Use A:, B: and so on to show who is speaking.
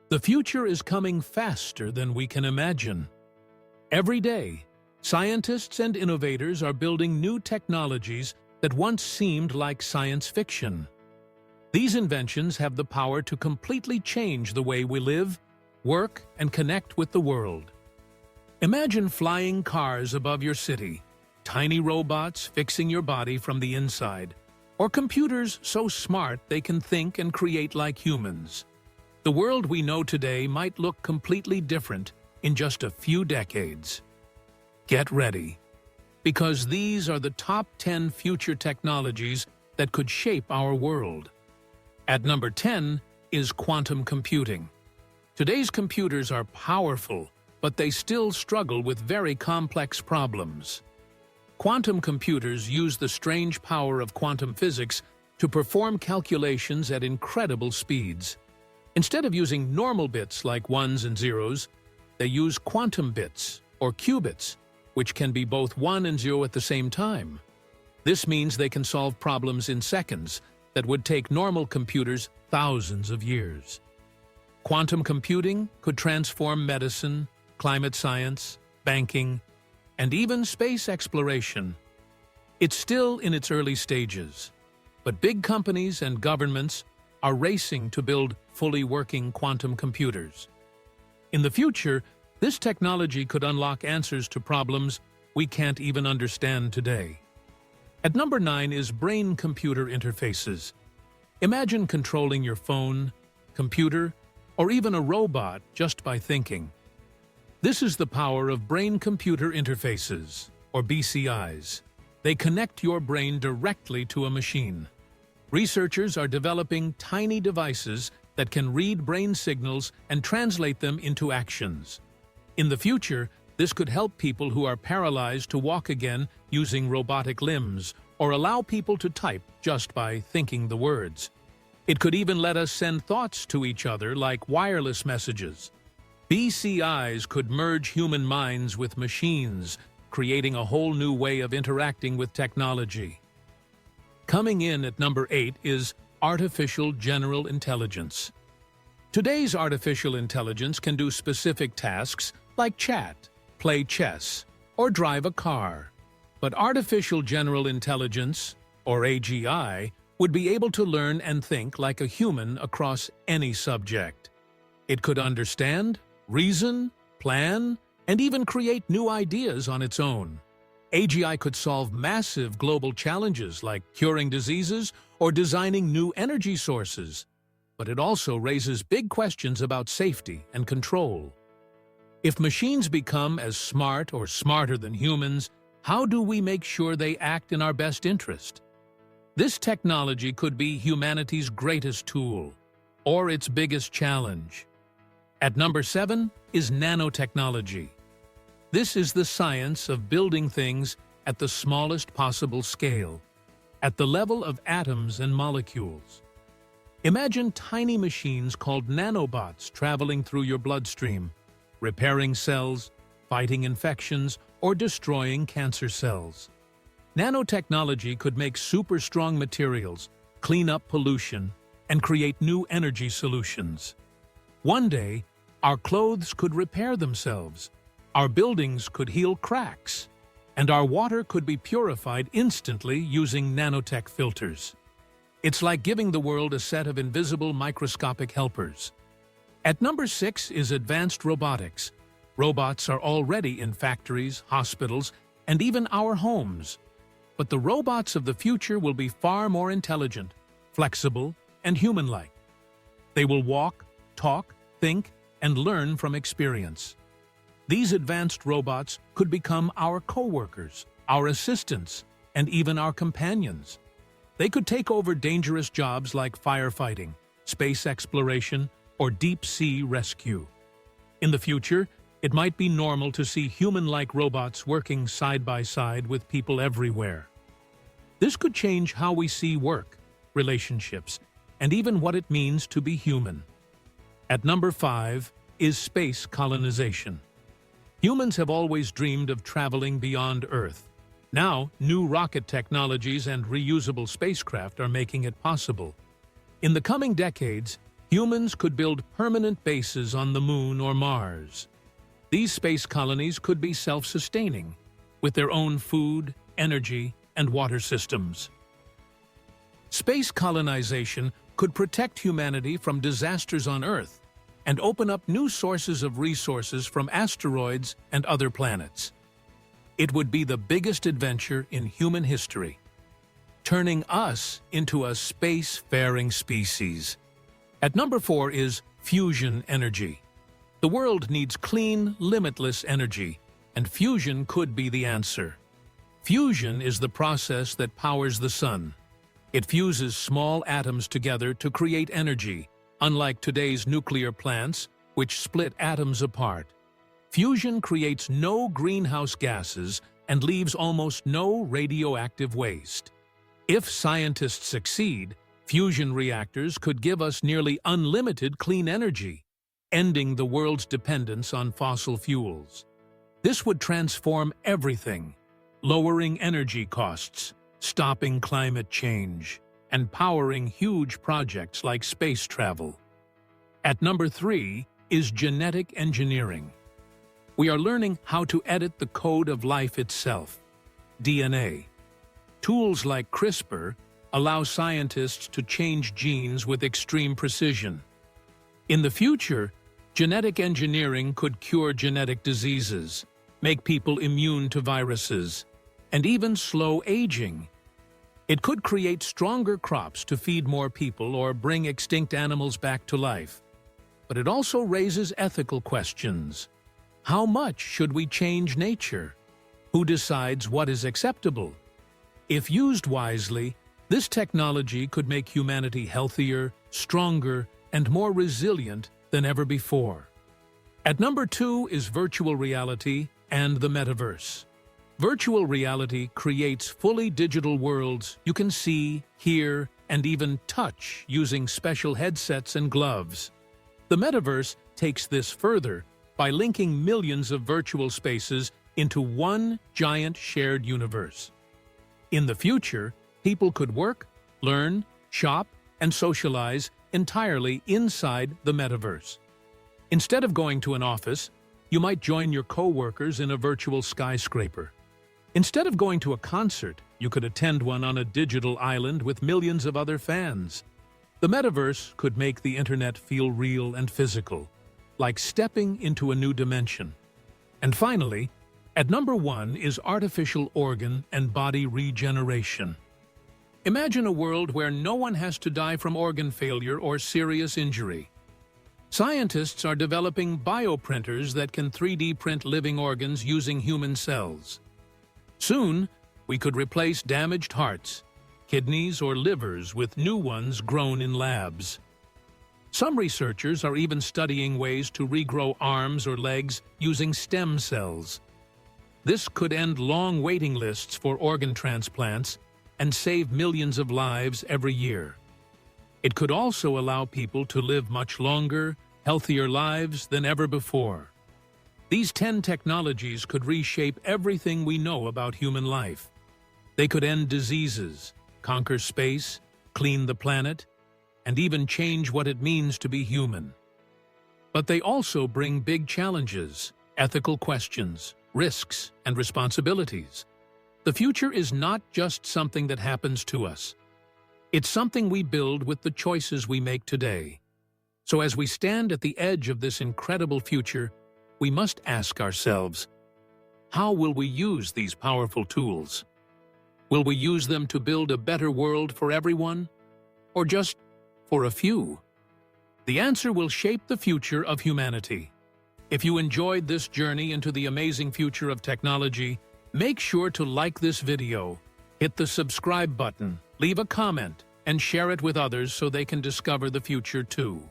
A: The future is coming faster than we can imagine. Every day, scientists and innovators are building new technologies that once seemed like science fiction. These inventions have the power to completely change the way we live, work, and connect with the world. Imagine flying cars above your city, tiny robots fixing your body from the inside, or computers so smart they can think and create like humans. The world we know today might look completely different in just a few decades. Get ready, because these are the top 10 future technologies that could shape our world. At number 10 is quantum computing. Today's computers are powerful, but they still struggle with very complex problems. Quantum computers use the strange power of quantum physics to perform calculations at incredible speeds. Instead of using normal bits like ones and zeros, they use quantum bits, or qubits, which can be both 1 and 0 at the same time. This means they can solve problems in seconds that would take normal computers thousands of years. Quantum computing could transform medicine, climate science, banking, and even space exploration. It's still in its early stages, but big companies and governments are racing to build fully working quantum computers. In the future, this technology could unlock answers to problems we can't even understand today. At number 9 is brain-computer interfaces. Imagine controlling your phone, computer, or even a robot just by thinking. This is the power of brain-computer interfaces, or BCIs. They connect your brain directly to a machine. Researchers are developing tiny devices that can read brain signals and translate them into actions. In the future, this could help people who are paralyzed to walk again using robotic limbs, or allow people to type just by thinking the words. It could even let us send thoughts to each other like wireless messages. BCIs could merge human minds with machines, creating a whole new way of interacting with technology. Coming in at number 8 is artificial general intelligence. Today's artificial intelligence can do specific tasks like chat, play chess, or drive a car. But artificial general intelligence, or AGI, would be able to learn and think like a human across any subject. It could understand, reason, plan, and even create new ideas on its own. AGI could solve massive global challenges like curing diseases or designing new energy sources. But it also raises big questions about safety and control. If machines become as smart or smarter than humans, how do we make sure they act in our best interest? This technology could be humanity's greatest tool, or its biggest challenge. At number 7 is nanotechnology. This is the science of building things at the smallest possible scale, at the level of atoms and molecules. Imagine tiny machines called nanobots traveling through your bloodstream, repairing cells, fighting infections, or destroying cancer cells. Nanotechnology could make super strong materials, clean up pollution, and create new energy solutions. One day, our clothes could repair themselves, our buildings could heal cracks, and our water could be purified instantly using nanotech filters. It's like giving the world a set of invisible microscopic helpers. At number 6 is advanced robotics. Robots are already in factories, hospitals, and even our homes. But the robots of the future will be far more intelligent, flexible, and human-like. They will walk, talk, think, and learn from experience. These advanced robots could become our co-workers, our assistants, and even our companions. They could take over dangerous jobs like firefighting, space exploration, or deep-sea rescue. In the future, it might be normal to see human-like robots working side by side with people everywhere. This could change how we see work, relationships, and even what it means to be human. At number 5 is space colonization. Humans have always dreamed of traveling beyond Earth. Now, new rocket technologies and reusable spacecraft are making it possible. In the coming decades, Humans could build permanent bases on the Moon or Mars. These space colonies could be self-sustaining, with their own food, energy, and water systems. Space colonization could protect humanity from disasters on Earth and open up new sources of resources from asteroids and other planets. It would be the biggest adventure in human history, turning us into a space-faring species. At number 4 is fusion energy. The world needs clean, limitless energy, and fusion could be the answer. Fusion is the process that powers the sun. It fuses small atoms together to create energy, unlike today's nuclear plants, which split atoms apart. Fusion creates no greenhouse gases and leaves almost no radioactive waste. If scientists succeed, fusion reactors could give us nearly unlimited clean energy, ending the world's dependence on fossil fuels. This would transform everything, lowering energy costs, stopping climate change, and powering huge projects like space travel. At number 3 is genetic engineering. We are learning how to edit the code of life itself, DNA. Tools like CRISPR allow scientists to change genes with extreme precision. In the future, genetic engineering could cure genetic diseases, make people immune to viruses, and even slow aging. It could create stronger crops to feed more people or bring extinct animals back to life. But it also raises ethical questions. How much should we change nature? Who decides what is acceptable? If used wisely, this technology could make humanity healthier, stronger, and more resilient than ever before. At number 2 is virtual reality and the Metaverse. Virtual reality creates fully digital worlds you can see, hear, and even touch using special headsets and gloves. The Metaverse takes this further by linking millions of virtual spaces into one giant shared universe. In the future, people could work, learn, shop, and socialize entirely inside the Metaverse. Instead of going to an office, you might join your co-workers in a virtual skyscraper. Instead of going to a concert, you could attend one on a digital island with millions of other fans. The Metaverse could make the internet feel real and physical, like stepping into a new dimension. And finally, at number 1 is artificial organ and body regeneration. Imagine a world where no one has to die from organ failure or serious injury. Scientists are developing bioprinters that can 3D print living organs using human cells. Soon, we could replace damaged hearts, kidneys, or livers with new ones grown in labs. Some researchers are even studying ways to regrow arms or legs using stem cells. This could end long waiting lists for organ transplants and save millions of lives every year. It could also allow people to live much longer, healthier lives than ever before. These 10 technologies could reshape everything we know about human life. They could end diseases, conquer space, clean the planet, and even change what it means to be human. But they also bring big challenges, ethical questions, risks, and responsibilities. The future is not just something that happens to us. It's something we build with the choices we make today. So as we stand at the edge of this incredible future, we must ask ourselves, how will we use these powerful tools? Will we use them to build a better world for everyone? Or just for a few? The answer will shape the future of humanity. If you enjoyed this journey into the amazing future of technology, make sure to like this video, hit the subscribe button, leave a comment, and share it with others so they can discover the future too.